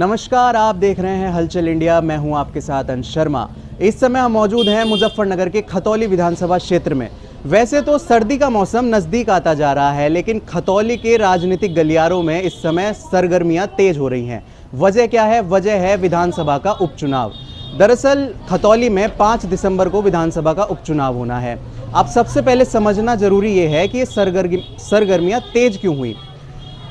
नमस्कार, आप देख रहे हैं हलचल इंडिया। मैं हूं आपके साथ अंश शर्मा। इस समय हम मौजूद हैं मुजफ्फरनगर के खतौली विधानसभा क्षेत्र में। वैसे तो सर्दी का मौसम नज़दीक आता जा रहा है, लेकिन खतौली के राजनीतिक गलियारों में इस समय सरगर्मियां तेज हो रही हैं। वजह क्या है? वजह है विधानसभा का उपचुनाव। दरअसल खतौली में 5 दिसंबर को विधानसभा का उपचुनाव होना है। अब सबसे पहले समझना जरूरी ये है कि ये सरगर्मियां तेज क्यों हुई।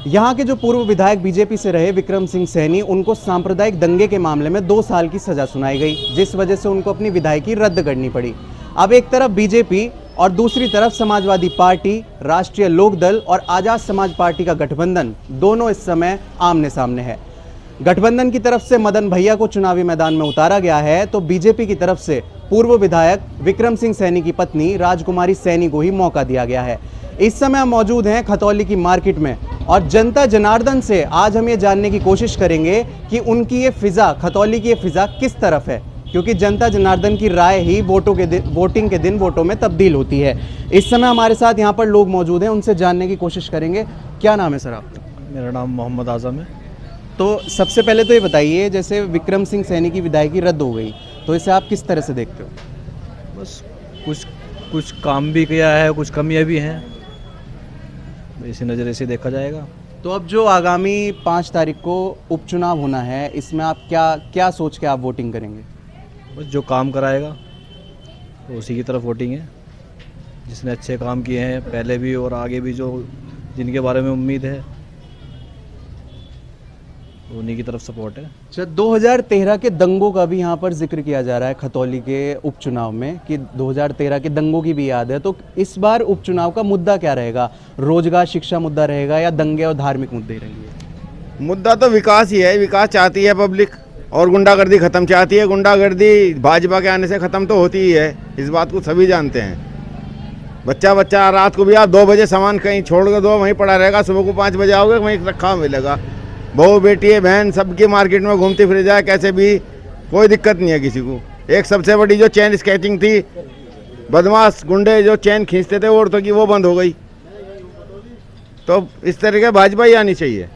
यहाँ के जो पूर्व विधायक बीजेपी से रहे विक्रम सिंह सैनी, उनको सांप्रदायिक दंगे के मामले में 2 साल की सजा सुनाई गई, जिस वजह से उनको अपनी विधायकी रद्द करनी पड़ी। अब एक तरफ बीजेपी और दूसरी तरफ समाजवादी पार्टी, राष्ट्रीय लोकदल और आजाद समाज पार्टी का गठबंधन, दोनों इस समय आमने सामने है। गठबंधन की तरफ से मदन भैया को चुनावी मैदान में उतारा गया है, तो बीजेपी की तरफ से पूर्व विधायक विक्रम सिंह सैनी की पत्नी राजकुमारी सैनी को ही मौका दिया गया है। इस समय हम मौजूद हैं खतौली की मार्केट में और जनता जनार्दन से आज हम ये जानने की कोशिश करेंगे कि उनकी ये फिजा, खतौली की ये फिजा किस तरफ है, क्योंकि जनता जनार्दन की राय ही वोटिंग के दिन वोटों में तब्दील होती है। इस समय हमारे साथ यहाँ पर लोग मौजूद हैं, उनसे जानने की कोशिश करेंगे। क्या नाम है सर आपका? मेरा नाम मोहम्मद आज़म है। तो सबसे पहले तो ये बताइए, जैसे विक्रम सिंह सैनी की विधायकी रद्द हो गई, तो इसे आप किस तरह से देखते हो? बस कुछ काम भी किया है, कुछ कमियां भी हैं, इसी नज़रिए से देखा जाएगा। तो अब जो आगामी 5 तारीख को उपचुनाव होना है, इसमें आप क्या सोच के आप वोटिंग करेंगे? बस जो काम कराएगा तो उसी की तरफ वोटिंग है। जिसने अच्छे काम किए हैं पहले भी और आगे भी, जो जिनके बारे में उम्मीद है उन्हीं की तरफ सपोर्ट है। अच्छा, 2013 के दंगों का भी यहाँ पर जिक्र किया जा रहा है खतौली के उपचुनाव में, कि 2013 के दंगों की भी याद है। तो इस बार उपचुनाव का मुद्दा क्या रहेगा? रोजगार, शिक्षा मुद्दा रहेगा या दंगे और धार्मिक मुद्दे रहेंगे? मुद्दा तो विकास ही है। विकास चाहती है पब्लिक और गुंडागर्दी खत्म चाहती है। गुंडागर्दी भाजपा के आने से खत्म तो होती ही है, इस बात को सभी जानते हैं। बच्चा रात को भी आप 2 बजे सामान कहीं छोड़ कर दो, वहीं पड़ा रहेगा। सुबह को 5 बजे आओगे, वहीं रखा मिलेगा। बहू बेटी बहन सबकी मार्केट में घूमती फिर जाए, कैसे भी कोई दिक्कत नहीं है किसी को। एक सबसे बड़ी जो चेन स्केचिंग थी, बदमाश गुंडे जो चेन खींचते थे औरतों की, वो बंद हो गई। तो इस तरह के भाजपा ही आनी चाहिए।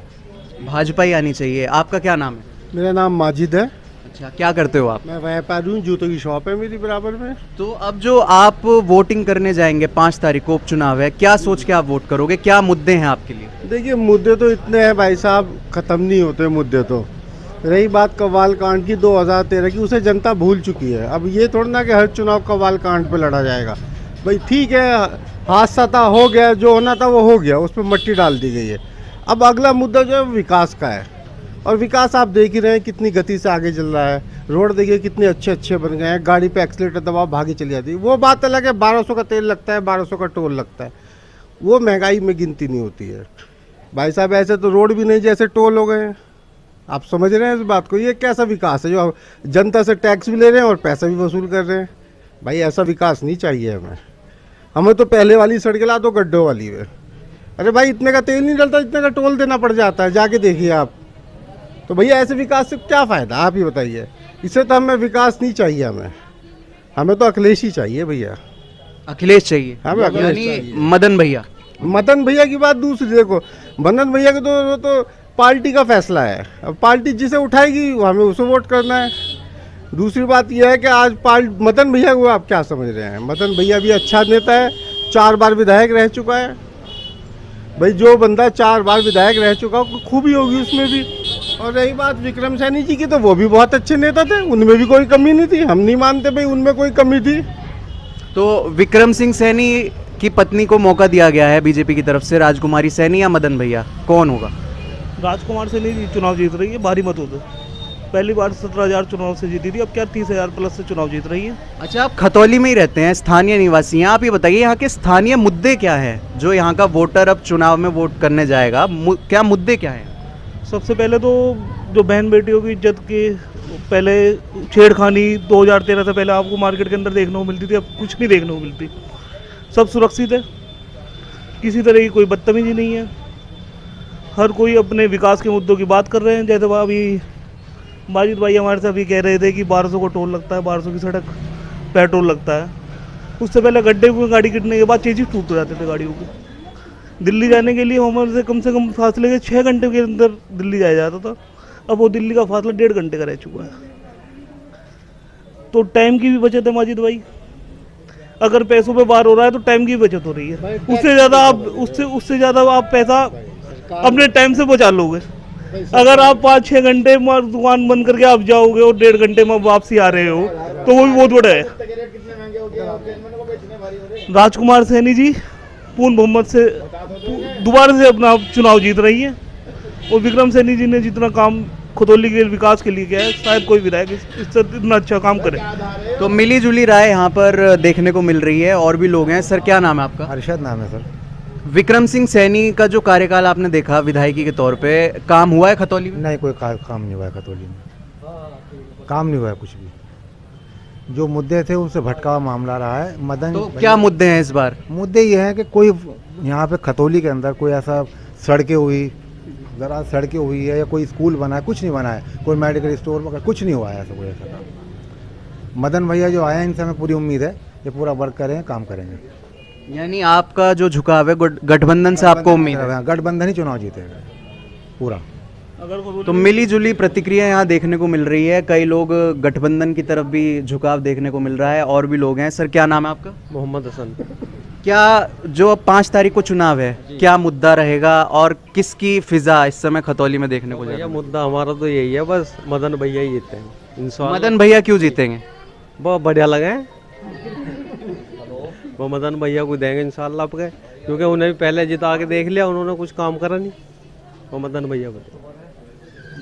भाजपा ही आनी चाहिए। आपका क्या नाम है? मेरा नाम माजिद है। अच्छा, क्या करते हो आप? मैं व्यापारी हूँ, जूतों की शॉप है मेरी बराबर में। तो अब जो आप वोटिंग करने जाएंगे, 5 तारीख को उपचुनाव है, क्या सोच के आप वोट करोगे? क्या मुद्दे हैं आपके लिए? देखिए, मुद्दे तो इतने हैं भाई साहब, ख़त्म नहीं होते मुद्दे तो। रही बात कव्वाल कांड की 2013 की, उसे जनता भूल चुकी है। अब ये थोड़ा ना कि हर चुनाव कव्वाल कांड पे लड़ा जाएगा। भाई ठीक है, हादसा था, हो गया, जो होना था वो हो गया, उस पर मट्टी डाल दी गई है। अब अगला मुद्दा जो है विकास का है, और विकास आप देख ही रहे हैं कितनी गति से आगे चल रहा है। रोड देखिए कितने अच्छे बन गए हैं, गाड़ी पे एक्सीलेटर दबाओ भागी चली जाती है। वो बात अलग है, 1200 का तेल लगता है, 1200 का टोल लगता है, वो महंगाई में गिनती नहीं होती है भाई साहब। ऐसे तो रोड भी नहीं, जैसे टोल हो गए हैं। आप समझ रहे हैं इस बात को? ये कैसा विकास है जो जनता से टैक्स भी ले रहे हैं और पैसा भी वसूल कर रहे हैं? भाई ऐसा विकास नहीं चाहिए हमें तो पहले वाली सड़कें ला दो, गड्ढों वाली है। अरे भाई इतने का तेल नहीं डलता, इतने का टोल देना पड़ जाता है, जाके देखिए आप। तो भैया ऐसे विकास से क्या फ़ायदा, आप ही बताइए। इससे तो हमें विकास नहीं चाहिए, हमें तो अखिलेश ही चाहिए भैया। अखिलेश चाहिए? हमें अखिलेश चाहिए। मदन भैया की बात दूसरी। देखो, मदन भैया के तो वो तो पार्टी का फैसला है। अब पार्टी जिसे उठाएगी हमें उसे वोट करना है। दूसरी बात यह है कि आज मदन भैया को आप क्या समझ रहे हैं? मदन भैया भी अच्छा नेता है, 4 बार विधायक रह चुका है। भाई जो बंदा 4 बार विधायक रह चुका हो, खूबी होगी उसमें भी। और रही बात विक्रम सैनी जी की, तो वो भी बहुत अच्छे नेता थे, उनमें भी कोई कमी नहीं थी। हम नहीं मानते भाई उनमें कोई कमी थी। तो विक्रम सिंह सैनी की पत्नी को मौका दिया गया है बीजेपी की तरफ से, राजकुमारी सैनी या मदन भैया, कौन होगा? राजकुमार सैनी चुनाव जीत रही है भारी मतों से। पहली बार 17,000 चुनाव से जीती थी, अब क्या 30,000 प्लस से चुनाव जीत रही है। अच्छा, आप खतौली में ही रहते हैं, स्थानीय निवासी हैं, आप ये बताइए यहाँ के स्थानीय मुद्दे क्या है जो यहाँ का वोटर अब चुनाव में वोट करने जाएगा? क्या मुद्दे क्या है? सबसे पहले तो जो बहन बेटियों की इज्जत के पहले छेड़खानी 2013 से पहले आपको मार्केट के अंदर देखने को मिलती थी, अब कुछ नहीं देखने को मिलती। सब सुरक्षित है, किसी तरह की कोई बदतमीजी नहीं है। हर कोई अपने विकास के मुद्दों की बात कर रहे हैं। जैसे अभी माजिद भाई हमारे से अभी कह रहे थे कि 1200 को टोल लगता है, 1200 की सड़क पेट्रोल लगता है। उससे पहले गड्ढे में गाड़ी गिरने के बाद चेजिस टूट जाते थे गाड़ियों के। दिल्ली जाने के लिए हमारे से कम फासले के 6 घंटे के अंदर दिल्ली जाया जाता था। अब वो दिल्ली का फासला 1.5 घंटे का रह चुका है। तो टाइम की भी बचत है माजिद भाई, अगर पैसों पे वार हो रहा है तो टाइम की भी बचत हो रही है। उससे ज़्यादा आप पैसा अपने टाइम से बचा लोगे। अगर आप 5-6 घंटे दुकान बंद करके आप जाओगे और 1.5 घंटे में वापसी आ रहे हो तो वो भी बहुत बड़ा है। राजकुमार सैनी जी पूर्ण बहुमत से दोबारा से अपना चुनाव जीत रही है, और विक्रम सैनी जी ने जितना काम खतौली के विकास के लिए किया है शायद कोई विधायक इससे इतना अच्छा काम करे। तो मिली जुली राय यहाँ पर देखने को मिल रही है, और भी लोग हैं। सर क्या नाम है आपका? अरशद नाम है सर। विक्रम सिंह सैनी का जो कार्यकाल आपने देखा विधायकी के तौर पे, काम हुआ है खतौली में? नहीं, कोई काम नहीं हुआ है खतौली में, काम नहीं हुआ है कुछ भी। जो मुद्दे थे उनसे भटकावा मामला रहा है। मदन तो क्या मुद्दे हैं इस बार? मुद्दे ये हैं कि कोई यहाँ पे खतौली के अंदर कोई ऐसा सड़कें हुई, ज़रा सड़कें हुई है या कोई स्कूल बना है, कुछ नहीं बना है। कोई मेडिकल स्टोर वगैरह कुछ नहीं हुआ है ऐसा, कोई ऐसा काम। मदन भैया जो आए हैं इनसे हमें पूरी उम्मीद है ये पूरा वर्क करेंगे, काम करेंगे। यानी आपका जो झुकाव है गठबंधन से आपको उम्मीद है? गठबंधन ही चुनाव जीतेगा पूरा। तो मिली जुली प्रतिक्रिया यहाँ देखने को मिल रही है, कई लोग गठबंधन की तरफ भी झुकाव देखने को मिल रहा है, और भी लोग हैं। सर क्या नाम है आपका? मोहम्मद हसन। क्या जो अब 5 तारीख को चुनाव है, क्या मुद्दा रहेगा और किसकी फिजा इस समय खतौली में देखने को भैया जाएगा? मुद्दा हमारा तो यही है, बस मदन भैया ही जीते हैं इंशाल्लाह। मदन भैया क्यों जीतेंगे? बहुत बढ़िया लगे वो मदन भैया को देंगे इंशाल्लाह आपके, क्योंकि उन्हें भी पहले जिता के देख लिया, उन्होंने कुछ काम करा नहीं। वो मदन भैया बताओ।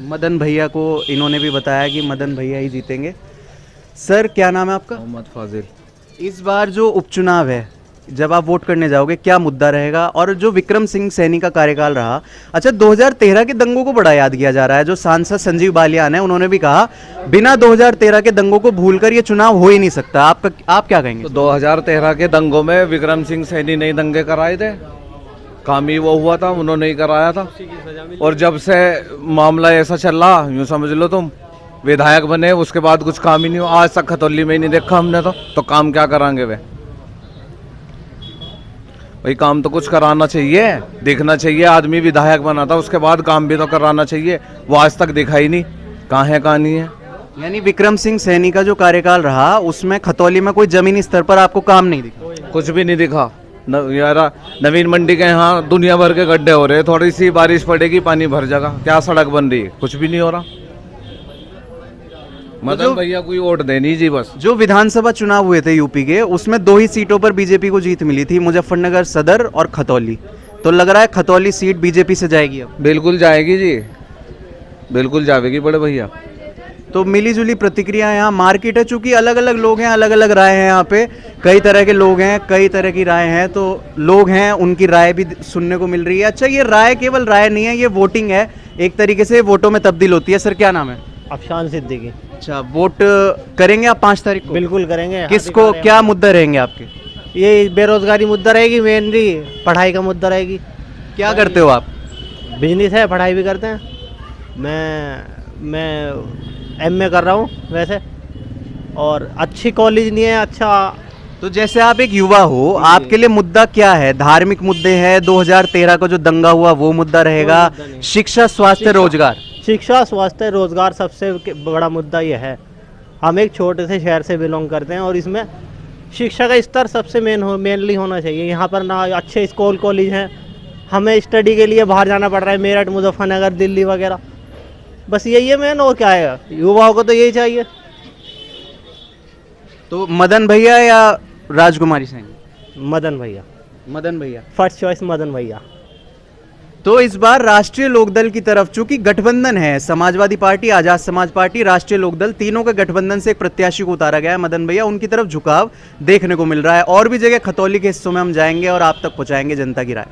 मदन भैया को इन्होंने भी बताया कि मदन भैया ही जीतेंगे। सर क्या नाम है आपका? मोहम्मद फाजिल। इस बार जो उपचुनाव है, जब आप वोट करने जाओगे क्या मुद्दा रहेगा? और जो विक्रम सिंह सैनी का कार्यकाल रहा, अच्छा 2013 के दंगों को बड़ा याद किया जा रहा है। जो सांसद संजीव बालियान है उन्होंने भी कहा बिना 2013 के दंगों को भूलकर ये चुनाव हो ही नहीं सकता। आप क्या कहेंगे? तो 2013 के दंगों में विक्रम सिंह सैनी ने दंगे कराए थे, काम ही वो हुआ था, उन्होंने ही कराया था। और जब से मामला ऐसा चल रहा, यूँ समझ लो तुम, विधायक बने उसके बाद कुछ काम ही नहीं हुआ। आज तक खतौली में ही नहीं देखा हमने। तो काम क्या कराएंगे वे? भाई काम तो कुछ कराना चाहिए, देखना चाहिए। आदमी विधायक बना था उसके बाद काम भी तो कराना चाहिए, वो आज तक देखा ही नहीं, कहाँ है कहाँ नहीं है। यानी विक्रम सिंह सैनी का जो कार्यकाल रहा उसमें खतौली में कोई जमीनी स्तर पर आपको काम नहीं दिखा? कुछ भी नहीं दिखा। यार नवीन मंडी के यहाँ दुनिया भर के गड्ढे हो रहे हैं, थोड़ी सी बारिश पड़ेगी पानी भर जाएगा। क्या सड़क बन रही है? कुछ भी नहीं हो रहा। मदन भैया कोई वोट देनी जी बस। जो विधानसभा चुनाव हुए थे यूपी के, उसमें 2 ही सीटों पर बीजेपी को जीत मिली थी, मुजफ्फरनगर सदर और खतौली। तो लग रहा है खतौली सीट बीजेपी से जाएगी अब? बिल्कुल जाएगी जी, बिल्कुल जाएगी बड़े भैया। तो मिली जुली प्रतिक्रिया यहाँ मार्केट है, चूंकि अलग अलग लोग हैं, अलग अलग राय हैं। यहाँ पे कई तरह के लोग हैं, कई तरह की राय हैं, तो लोग हैं उनकी राय भी सुनने को मिल रही है। अच्छा ये राय केवल राय नहीं है, ये वोटिंग है, एक तरीके से वोटों में तब्दील होती है। सर क्या नाम है? अफशान सिद्दीकी। अच्छा वोट करेंगे आप 5 तारीख को? बिल्कुल करेंगे। किसको, क्या मुद्दा रहेंगे आपके? ये बेरोजगारी मुद्दा रहेगी, मेनली पढ़ाई का मुद्दा रहेगी। क्या करते हो आप? बिजनेस है, पढ़ाई भी करते हैं। मैं एमए कर रहा हूँ वैसे, और अच्छी कॉलेज नहीं है। अच्छा तो जैसे आप एक युवा हो, आपके लिए मुद्दा क्या है? धार्मिक मुद्दे हैं, 2013 का जो दंगा हुआ वो मुद्दा रहेगा, शिक्षा, स्वास्थ्य, रोजगार? शिक्षा, स्वास्थ्य, रोजगार सबसे बड़ा मुद्दा ये है। हम एक छोटे से शहर से बिलोंग करते हैं और इसमें शिक्षा का स्तर सबसे मेनली होना चाहिए। यहाँ पर ना अच्छे स्कूल कॉलेज हैं, हमें स्टडी के लिए बाहर जाना पड़ रहा है, मेरठ, मुजफ्फरनगर, दिल्ली वगैरह। बस यही है मेन, और क्या है? युवाओं को तो यही चाहिए। तो मदन भैया या राजकुमारी सैनी? मदन भैया। मदन भैया फर्स्ट चॉइस मदन भैया। तो इस बार राष्ट्रीय लोकदल की तरफ, चूंकि गठबंधन है, समाजवादी पार्टी, आजाद समाज पार्टी, राष्ट्रीय लोकदल, तीनों के गठबंधन से एक प्रत्याशी को उतारा गया है मदन भैया, उनकी तरफ झुकाव देखने को मिल रहा है। और भी जगह खतौली के हिस्सों में हम जाएंगे और आप तक पहुंचाएंगे जनता की राय।